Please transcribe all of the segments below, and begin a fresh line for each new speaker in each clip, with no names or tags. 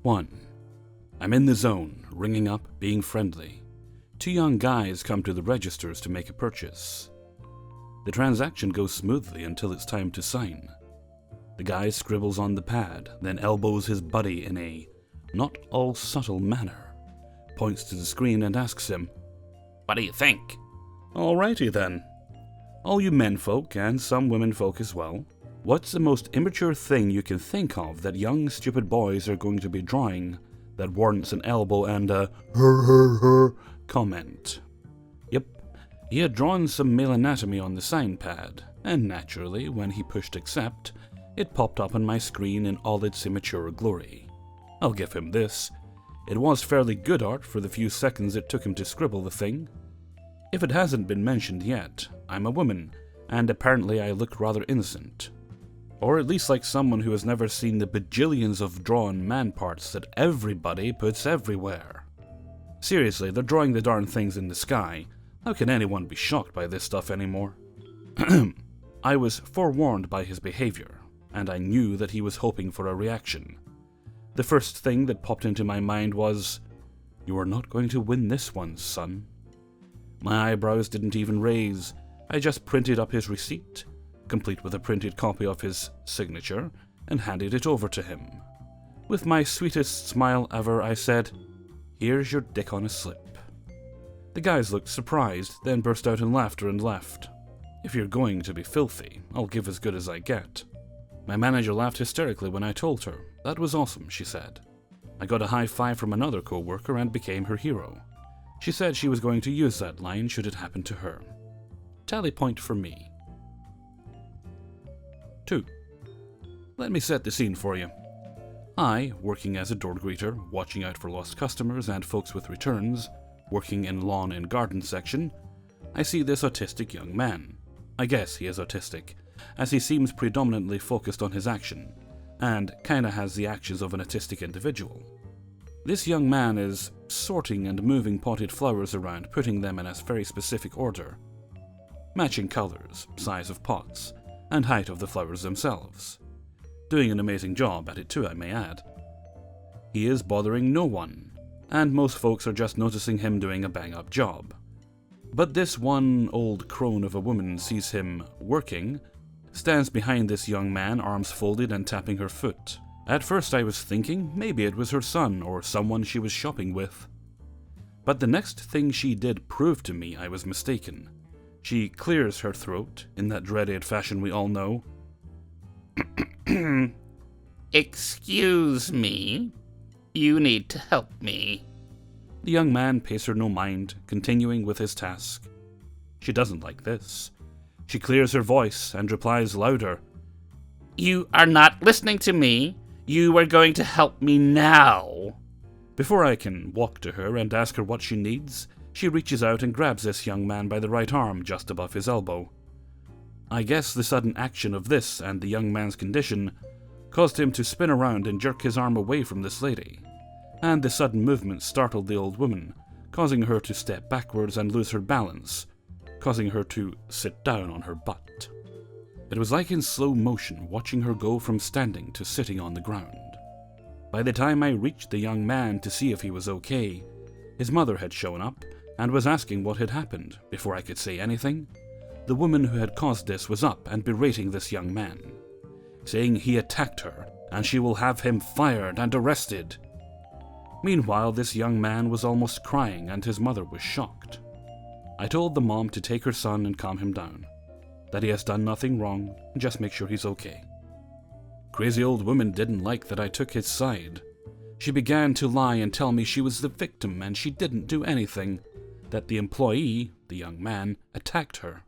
1. I'm in the zone, ringing up, being friendly. 2 young guys come to the registers to make a purchase. The transaction goes smoothly until it's time to sign. The guy scribbles on the pad, then elbows his buddy in a not all subtle manner, points to the screen and asks him, "What do you think?" "Alrighty then. All you menfolk, and some womenfolk as well, what's the most immature thing you can think of that young stupid boys are going to be drawing that warrants an elbow and a her comment?" Yep, he had drawn some male anatomy on the sign pad, and naturally, when he pushed accept, it popped up on my screen in all its immature glory. I'll give him this. It was fairly good art for the few seconds it took him to scribble the thing. If it hasn't been mentioned yet, I'm a woman, and apparently I look rather innocent. Or at least like someone who has never seen the bajillions of drawn man parts that everybody puts everywhere. Seriously, they're drawing the darn things in the sky. How can anyone be shocked by this stuff anymore? I was forewarned by his behavior, and I knew that he was hoping for a reaction. The first thing that popped into my mind was, "You are not going to win this one, son." My eyebrows didn't even raise. I just printed up his receipt, complete with a printed copy of his signature, and handed it over to him. With my sweetest smile ever, I said, "Here's your dick on a slip." The guys looked surprised, then burst out in laughter and left. If you're going to be filthy, I'll give as good as I get. My manager laughed hysterically when I told her. That was awesome, she said. I got a high five from another co-worker and became her hero. She said she was going to use that line should it happen to her. Tally point for me. 2. Let me set the scene for you. I, working as a door greeter, watching out for lost customers and folks with returns, working in lawn and garden section, I see this autistic young man. I guess he is autistic, as he seems predominantly focused on his action, and kinda has the actions of an autistic individual. This young man is sorting and moving potted flowers around, putting them in a very specific order. Matching colors, size of pots, and height of the flowers themselves. Doing an amazing job at it too, I may add. He is bothering no one, and most folks are just noticing him doing a bang-up job. But this one old crone of a woman sees him working, stands behind this young man, arms folded and tapping her foot. At first I was thinking maybe it was her son or someone she was shopping with. But the next thing she did proved to me I was mistaken. She clears her throat, in that dreaded fashion we all know.
"Excuse me. You need to help me."
The young man pays her no mind, continuing with his task. She doesn't like this. She clears her voice and replies louder.
"You are not listening to me. You are going to help me now."
Before I can walk to her and ask her what she needs, she reaches out and grabs this young man by the right arm just above his elbow. I guess the sudden action of this and the young man's condition caused him to spin around and jerk his arm away from this lady, and the sudden movement startled the old woman, causing her to step backwards and lose her balance, causing her to sit down on her butt. It was like in slow motion watching her go from standing to sitting on the ground. By the time I reached the young man to see if he was okay, his mother had shown up and was asking what had happened. Before I could say anything, the woman who had caused this was up and berating this young man, saying he attacked her and she will have him fired and arrested. Meanwhile, this young man was almost crying and his mother was shocked. I told the mom to take her son and calm him down, that he has done nothing wrong, just make sure he's okay. Crazy old woman didn't like that I took his side. She began to lie and tell me she was the victim and she didn't do anything, that the employee, the young man, attacked her.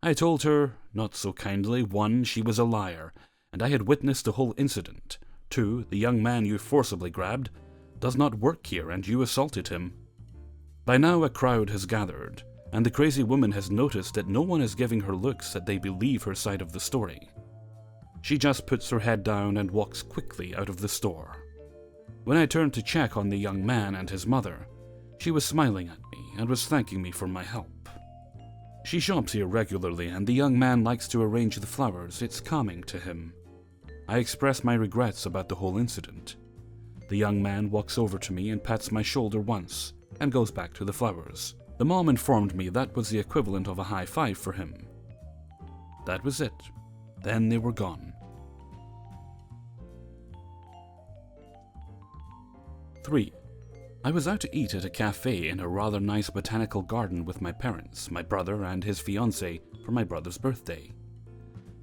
I told her, not so kindly, 1, she was a liar, and I had witnessed the whole incident. 2, the young man you forcibly grabbed does not work here and you assaulted him. By now a crowd has gathered, and the crazy woman has noticed that no one is giving her looks that they believe her side of the story. She just puts her head down and walks quickly out of the store. When I turned to check on the young man and his mother, she was smiling at me and was thanking me for my help. She shops here regularly and the young man likes to arrange the flowers, it's calming to him. I express my regrets about the whole incident. The young man walks over to me and pats my shoulder once, and goes back to the flowers. The mom informed me that was the equivalent of a high five for him. That was it. Then they were gone. 3. I was out to eat at a cafe in a rather nice botanical garden with my parents, my brother, and his fiancée for my brother's birthday.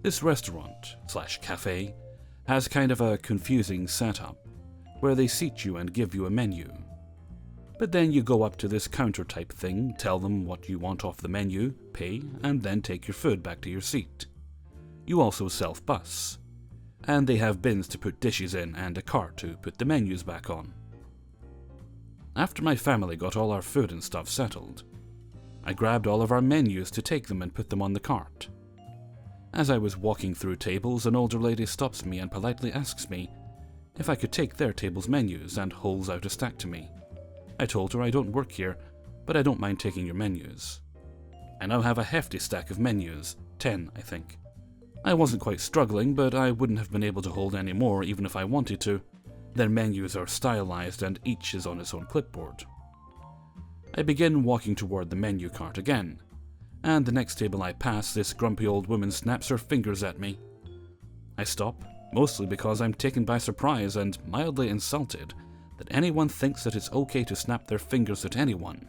This restaurant/cafe has kind of a confusing setup, where they seat you and give you a menu. But then you go up to this counter type thing, tell them what you want off the menu, pay, and then take your food back to your seat. You also self-bus, and they have bins to put dishes in and a cart to put the menus back on. After my family got all our food and stuff settled, I grabbed all of our menus to take them and put them on the cart. As I was walking through tables, an older lady stops me and politely asks me if I could take their table's menus and holds out a stack to me. I told her I don't work here, but I don't mind taking your menus. I now have a hefty stack of menus, 10, I think. I wasn't quite struggling, but I wouldn't have been able to hold any more even if I wanted to. Their menus are stylized and each is on its own clipboard. I begin walking toward the menu cart again, and the next table I pass, this grumpy old woman snaps her fingers at me. I stop, mostly because I'm taken by surprise and mildly insulted that anyone thinks that it's okay to snap their fingers at anyone,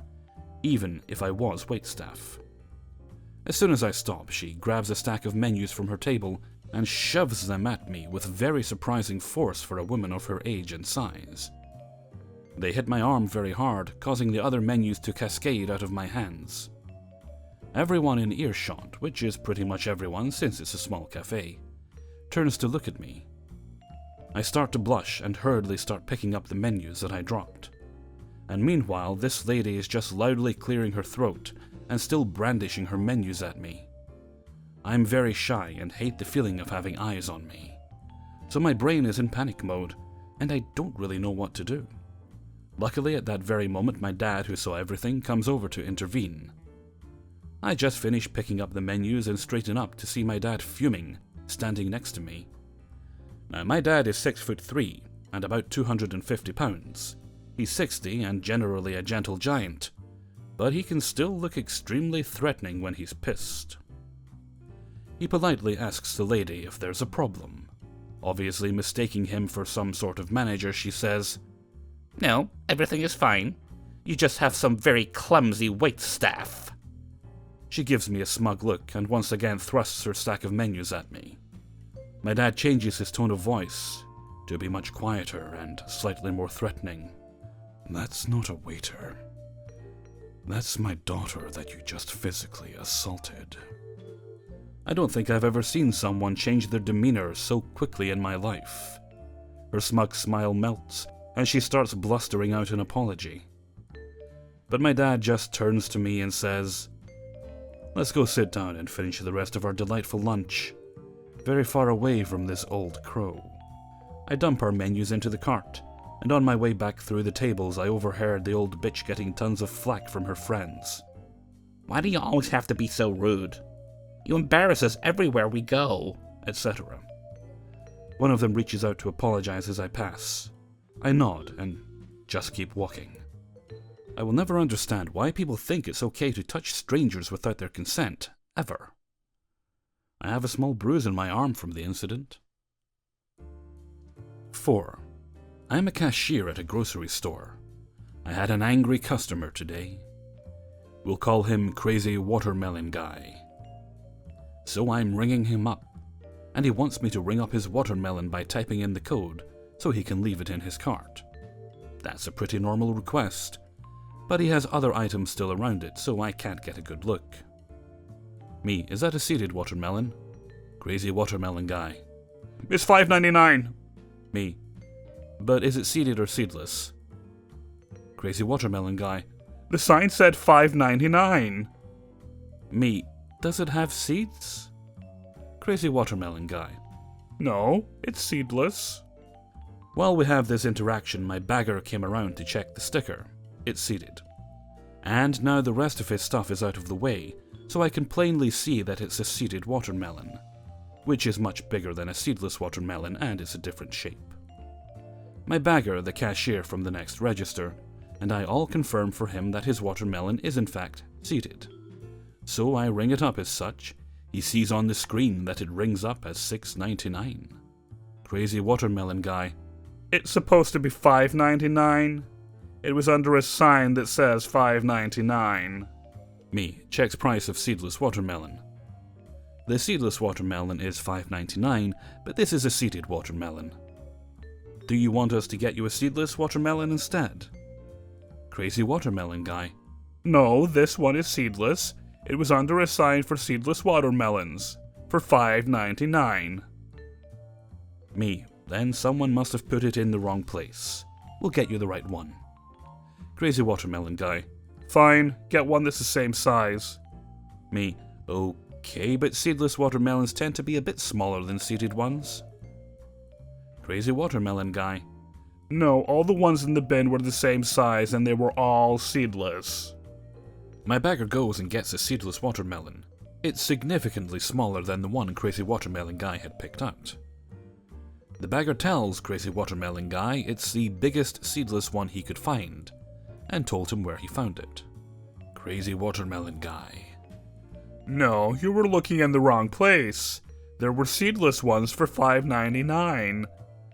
even if I was waitstaff. As soon as I stop, she grabs a stack of menus from her table and shoves them at me with very surprising force for a woman of her age and size. They hit my arm very hard, causing the other menus to cascade out of my hands. Everyone in earshot, which is pretty much everyone since it's a small cafe, turns to look at me. I start to blush and hurriedly start picking up the menus that I dropped. And meanwhile, this lady is just loudly clearing her throat and still brandishing her menus at me. I'm very shy and hate the feeling of having eyes on me. So my brain is in panic mode, and I don't really know what to do. Luckily, at that very moment, my dad, who saw everything, comes over to intervene. I just finish picking up the menus and straighten up to see my dad fuming, standing next to me. Now, my dad is 6'3" and about 250 pounds. He's 60 and generally a gentle giant, but he can still look extremely threatening when he's pissed. He politely asks the lady if there's a problem. Obviously mistaking him for some sort of manager, she says,
No, everything is fine. You just have some very clumsy waitstaff.
She gives me a smug look and once again thrusts her stack of menus at me. My dad changes his tone of voice to be much quieter and slightly more threatening. That's not a waiter. That's my daughter that you just physically assaulted. I don't think I've ever seen someone change their demeanor so quickly in my life. Her smug smile melts, and she starts blustering out an apology. But my dad just turns to me and says, Let's go sit down and finish the rest of our delightful lunch, very far away from this old crow. I dump our menus into the cart, and on my way back through the tables I overheard the old bitch getting tons of flack from her friends.
Why do you always have to be so rude? You embarrass us everywhere we go,
etc. One of them reaches out to apologize as I pass. I nod and just keep walking. I will never understand why people think it's okay to touch strangers without their consent, ever. I have a small bruise in my arm from the incident. 4. I am a cashier at a grocery store. I had an angry customer today. We'll call him Crazy Watermelon Guy. So I'm ringing him up, and he wants me to ring up his watermelon by typing in the code so he can leave it in his cart. That's a pretty normal request, but he has other items still around it, so I can't get a good look. Me, is that a seeded watermelon? Crazy Watermelon Guy.
It's $5.99.
Me, but is it seeded or seedless? Crazy Watermelon Guy.
The sign said $5.99.
Me, does it have seeds? Crazy Watermelon Guy.
No, it's seedless.
While we have this interaction, my bagger came around to check the sticker. It's seeded. And now the rest of his stuff is out of the way, so I can plainly see that it's a seeded watermelon, which is much bigger than a seedless watermelon and is a different shape. My bagger, the cashier from the next register, and I all confirm for him that his watermelon is in fact seeded. So I ring it up as such. He sees on the screen that it rings up as $6.99. Crazy watermelon guy. It's supposed to be $5.99. It was under a sign that says $5.99. Me, checks price of seedless watermelon. The seedless watermelon is $5.99, but this is a seeded watermelon. Do you want us to get you a seedless watermelon instead? Crazy watermelon guy. No, this one is seedless. It was under a sign for seedless watermelons for $5.99. Me, then someone must have put it in the wrong place. We'll get you the right one. Crazy watermelon guy. Fine, get one that's the same size. Me, okay, but seedless watermelons tend to be a bit smaller than seeded ones. Crazy watermelon guy. No, all the ones in the bin were the same size and they were all seedless. My bagger goes and gets a seedless watermelon. It's significantly smaller than the one Crazy Watermelon Guy had picked out. The bagger tells Crazy Watermelon Guy it's the biggest seedless one he could find, and told him where he found it. Crazy Watermelon Guy. No, you were looking in the wrong place. There were seedless ones for $5.99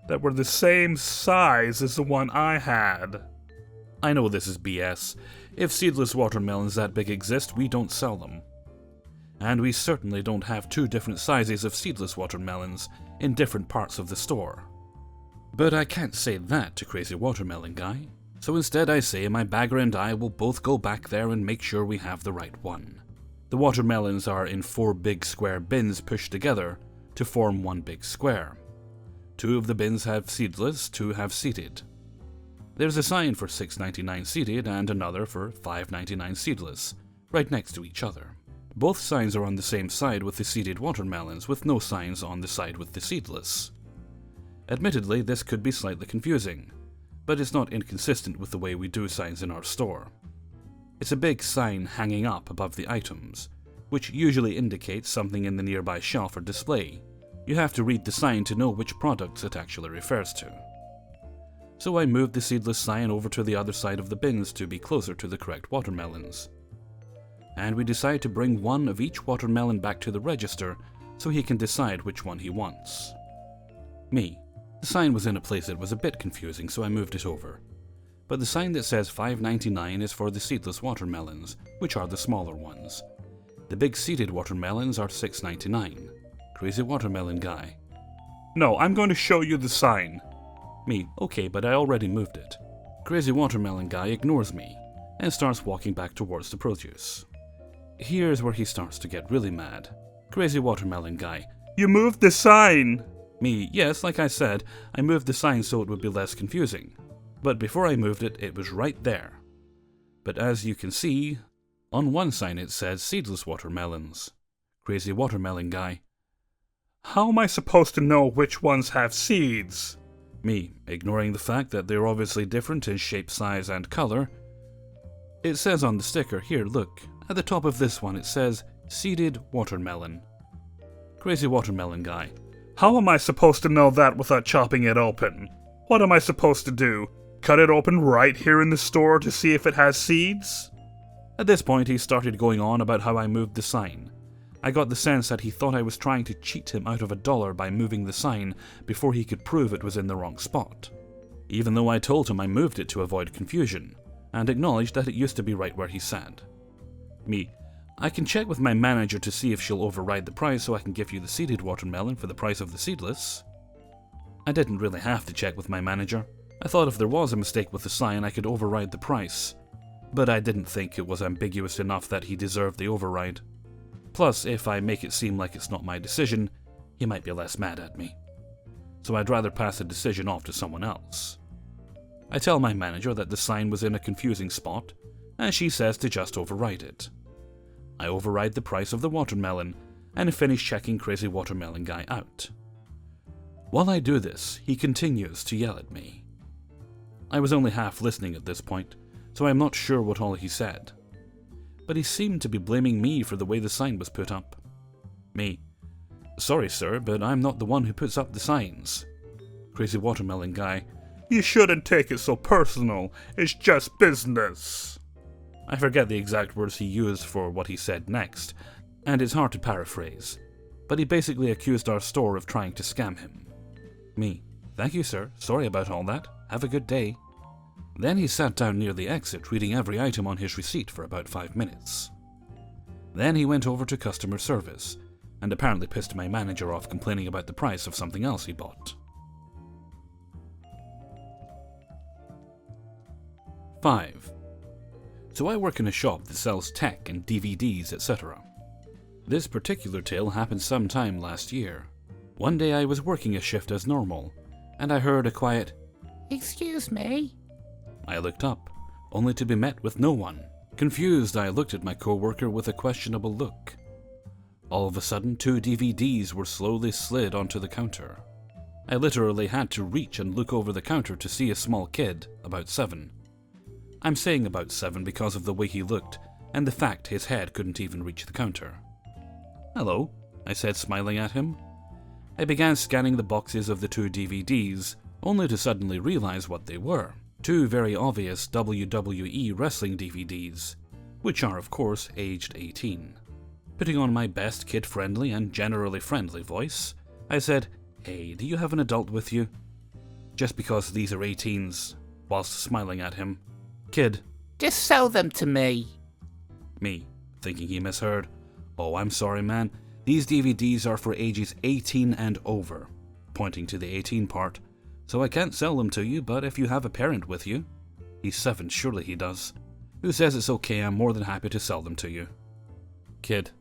that were the same size as the one I had. I know this is BS. If seedless watermelons that big exist, we don't sell them. And we certainly don't have two different sizes of seedless watermelons in different parts of the store. But I can't say that to Crazy Watermelon Guy, so instead I say my bagger and I will both go back there and make sure we have the right one. The watermelons are in 4 big square bins pushed together to form one big square. 2 of the bins have seedless, 2 have seeded. There's a sign for $6.99 seeded and another for $5.99 seedless, right next to each other. Both signs are on the same side with the seeded watermelons, with no signs on the side with the seedless. Admittedly, this could be slightly confusing, but it's not inconsistent with the way we do signs in our store. It's a big sign hanging up above the items, which usually indicates something in the nearby shelf or display. You have to read the sign to know which products it actually refers to. So I moved the seedless sign over to the other side of the bins to be closer to the correct watermelons. And we decide to bring one of each watermelon back to the register so he can decide which one he wants. Me. The sign was in a place that was a bit confusing, so I moved it over. But the sign that says $5.99 is for the seedless watermelons, which are the smaller ones. The big seeded watermelons are $6.99. Crazy Watermelon Guy. No, I'm going to show you the sign. Me, okay, but I already moved it. Crazy Watermelon Guy ignores me and starts walking back towards the produce. Here's where he starts to get really mad. Crazy Watermelon Guy. You moved the sign! Me, yes, like I said, I moved the sign so it would be less confusing. But before I moved it, it was right there. But as you can see, on one sign it says seedless watermelons. Crazy Watermelon Guy. How am I supposed to know which ones have seeds? Me, ignoring the fact that they're obviously different in shape, size, and color. It says on the sticker, here, look, at the top of this one it says, seeded watermelon. Crazy Watermelon Guy. How am I supposed to know that without chopping it open? What am I supposed to do? Cut it open right here in the store to see if it has seeds? At this point he started going on about how I moved the sign. I got the sense that he thought I was trying to cheat him out of $1 by moving the sign before he could prove it was in the wrong spot. Even though I told him I moved it to avoid confusion, and acknowledged that it used to be right where he said. Me. I can check with my manager to see if she'll override the price so I can give you the seeded watermelon for the price of the seedless. I didn't really have to check with my manager. I thought if there was a mistake with the sign I could override the price, but I didn't think it was ambiguous enough that he deserved the override. Plus, if I make it seem like it's not my decision, he might be less mad at me. So I'd rather pass the decision off to someone else. I tell my manager that the sign was in a confusing spot, and she says to just override it. I override the price of the watermelon, and finish checking Crazy Watermelon Guy out. While I do this, he continues to yell at me. I was only half listening at this point, so I am not sure what all he said. But he seemed to be blaming me for the way the sign was put up. Me. Sorry, sir, but I'm not the one who puts up the signs. Crazy Watermelon Guy. You shouldn't take it so personal. It's just business. I forget the exact words he used for what he said next, and it's hard to paraphrase, but he basically accused our store of trying to scam him. Me: "Thank you, sir. Sorry about all that. Have a good day." Then he sat down near the exit, reading every item on his receipt for about 5 minutes. Then he went over to customer service, and apparently pissed my manager off complaining about the price of something else he bought. 5. So I work in a shop that sells tech and DVDs, etc. This particular tale happened sometime last year. One day I was working a shift as normal, and I heard a quiet,
"Excuse me?"
I looked up, only to be met with no one. Confused, I looked at my co-worker with a questionable look. All of a sudden, 2 DVDs were slowly slid onto the counter. I literally had to reach and look over the counter to see a small kid, about 7. I'm saying about 7 because of the way he looked, and the fact his head couldn't even reach the counter. "Hello," I said, smiling at him. I began scanning the boxes of the 2 DVDs, only to suddenly realize what they were. 2 very obvious WWE wrestling DVDs, which are of course aged 18. Putting on my best kid-friendly and generally friendly voice, I said, "Hey, do you have an adult with you?" Just because these are 18s, whilst smiling at him. Kid:
"Just sell them to me."
Me, thinking he misheard, "Oh, I'm sorry, man. These DVDs are for ages 18 and over," pointing to the 18 part. "So I can't sell them to you, but if you have a parent with you," he's 7, surely he does, "who says it's okay, I'm more than happy to sell them to you." Kid: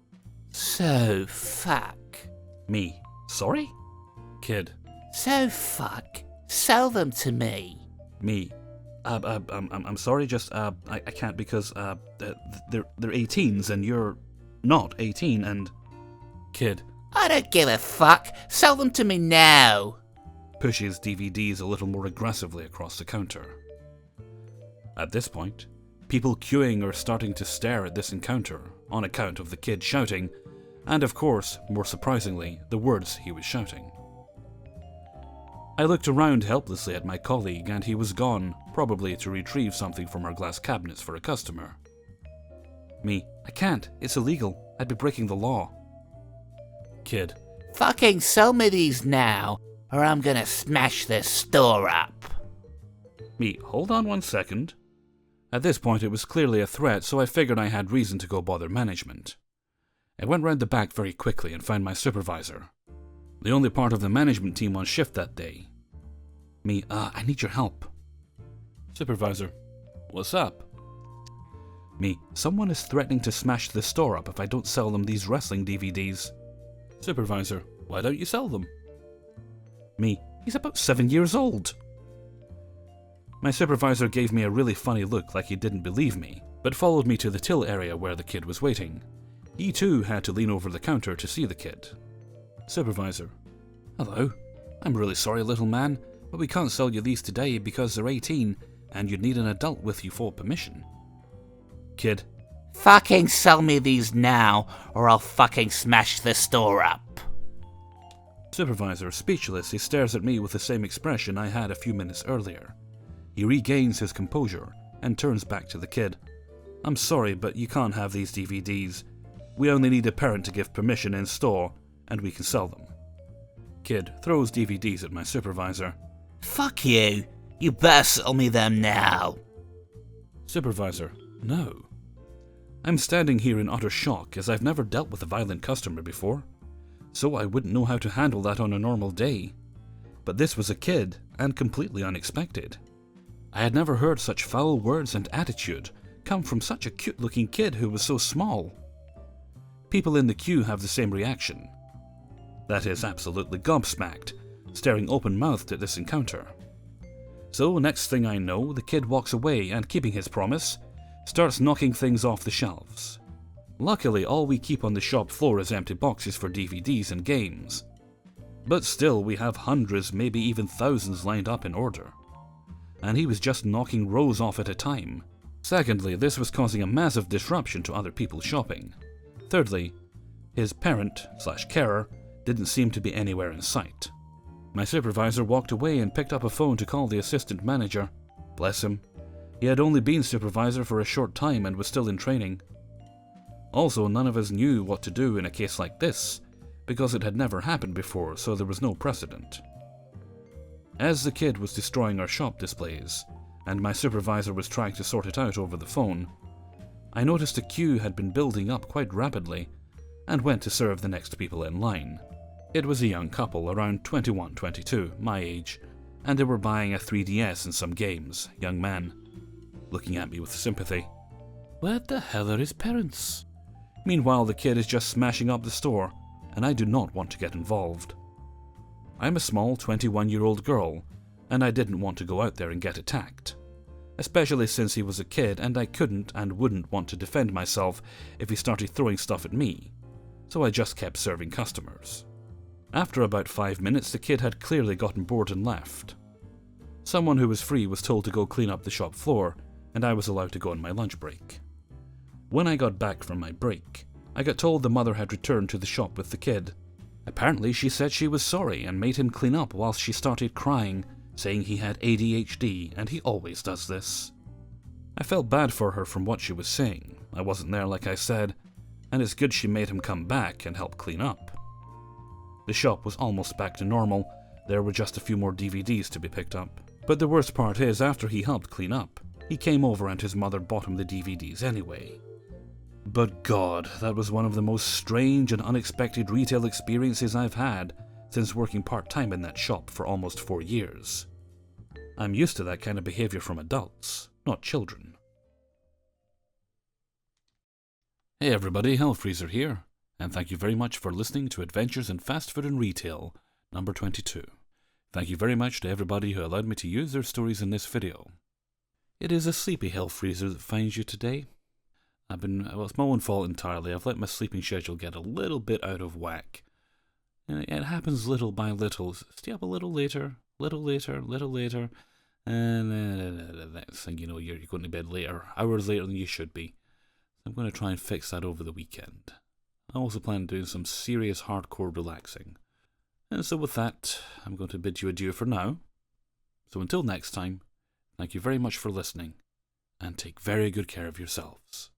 "So fuck."
Me: "Sorry?" Kid:
"So fuck. Sell them to me."
Me: I'm sorry, just, I can't because, they're 18s and you're not 18 and..." Kid:
"I don't give a fuck. Sell them to me now."
Pushes DVDs a little more aggressively across the counter. At this point, people queuing are starting to stare at this encounter on account of the kid shouting, and of course, more surprisingly, the words he was shouting. I looked around helplessly at my colleague and he was gone, probably to retrieve something from our glass cabinets for a customer. Me: "I can't, it's illegal, I'd be breaking the law." Kid:
"Fucking sell me these now, or I'm gonna smash this store up."
Me: "Hold on 1 second. At this point it was clearly a threat, so I figured I had reason to go bother management. I went round the back very quickly and found my supervisor, the only part of the management team on shift that day. Me: "I need your help." Supervisor: "What's up?" Me: "Someone is threatening to smash the store up if I don't sell them these wrestling DVDs." Supervisor: "Why don't you sell them?" Me: "He's about 7 years old." My supervisor gave me a really funny look like he didn't believe me, but followed me to the till area where the kid was waiting. He too had to lean over the counter to see the kid. Supervisor: "Hello. I'm really sorry, little man, but we can't sell you these today because they're 18 and you'd need an adult with you for permission." Kid:
"Fucking sell me these now, or I'll fucking smash the store up."
Supervisor, speechless, he stares at me with the same expression I had a few minutes earlier. He regains his composure and turns back to the kid. "I'm sorry, but you can't have these DVDs. We only need a parent to give permission in store, and we can sell them." Kid throws DVDs at my supervisor.
"Fuck you. You better sell me them now."
Supervisor: "No." I'm standing here in utter shock as I've never dealt with a violent customer before, so I wouldn't know how to handle that on a normal day. But this was a kid, and completely unexpected. I had never heard such foul words and attitude come from such a cute-looking kid who was so small. People in the queue have the same reaction. That is, absolutely gobsmacked, staring open-mouthed at this encounter. So, next thing I know, the kid walks away and, keeping his promise, starts knocking things off the shelves. Luckily, all we keep on the shop floor is empty boxes for DVDs and games. But still, we have hundreds, maybe even thousands lined up in order. And he was just knocking rows off at a time. Secondly, this was causing a massive disruption to other people shopping. Thirdly, his parent/carer didn't seem to be anywhere in sight. My supervisor walked away and picked up a phone to call the assistant manager. Bless him. He had only been supervisor for a short time and was still in training. Also, none of us knew what to do in a case like this, because it had never happened before, so there was no precedent. As the kid was destroying our shop displays, and my supervisor was trying to sort it out over the phone, I noticed a queue had been building up quite rapidly, and went to serve the next people in line. It was a young couple, around 21, 22, my age, and they were buying a 3DS and some games. Young man, looking at me with sympathy. What the hell are his parents? Meanwhile, the kid is just smashing up the store, and I do not want to get involved. I'm a small 21-year-old girl, and I didn't want to go out there and get attacked. Especially since he was a kid and I couldn't and wouldn't want to defend myself if he started throwing stuff at me, so I just kept serving customers. After about 5 minutes, the kid had clearly gotten bored and left. Someone who was free was told to go clean up the shop floor, and I was allowed to go on my lunch break. When I got back from my break, I got told the mother had returned to the shop with the kid. Apparently, she said she was sorry and made him clean up whilst she started crying, saying he had ADHD and he always does this. I felt bad for her from what she was saying. I wasn't there, like I said, and it's good she made him come back and help clean up. The shop was almost back to normal. There were just a few more DVDs to be picked up. But the worst part is, after he helped clean up, he came over and his mother bought him the DVDs anyway. But God, that was one of the most strange and unexpected retail experiences I've had since working part-time in that shop for almost 4 years. I'm used to that kind of behavior from adults, not children. Hey everybody, Hellfreezer here, and thank you very much for listening to Adventures in Fast Food and Retail, number 22. Thank you very much to everybody who allowed me to use their stories in this video. It is a sleepy Hellfreezer that finds you today. It's my own fault entirely. I've let my sleeping schedule get a little bit out of whack. And it happens little by little. Stay up a little later, and then next thing you know, you're going to bed later, hours later than you should be. I'm going to try and fix that over the weekend. I also plan on doing some serious hardcore relaxing. And so with that, I'm going to bid you adieu for now. So until next time, thank you very much for listening, and take very good care of yourselves.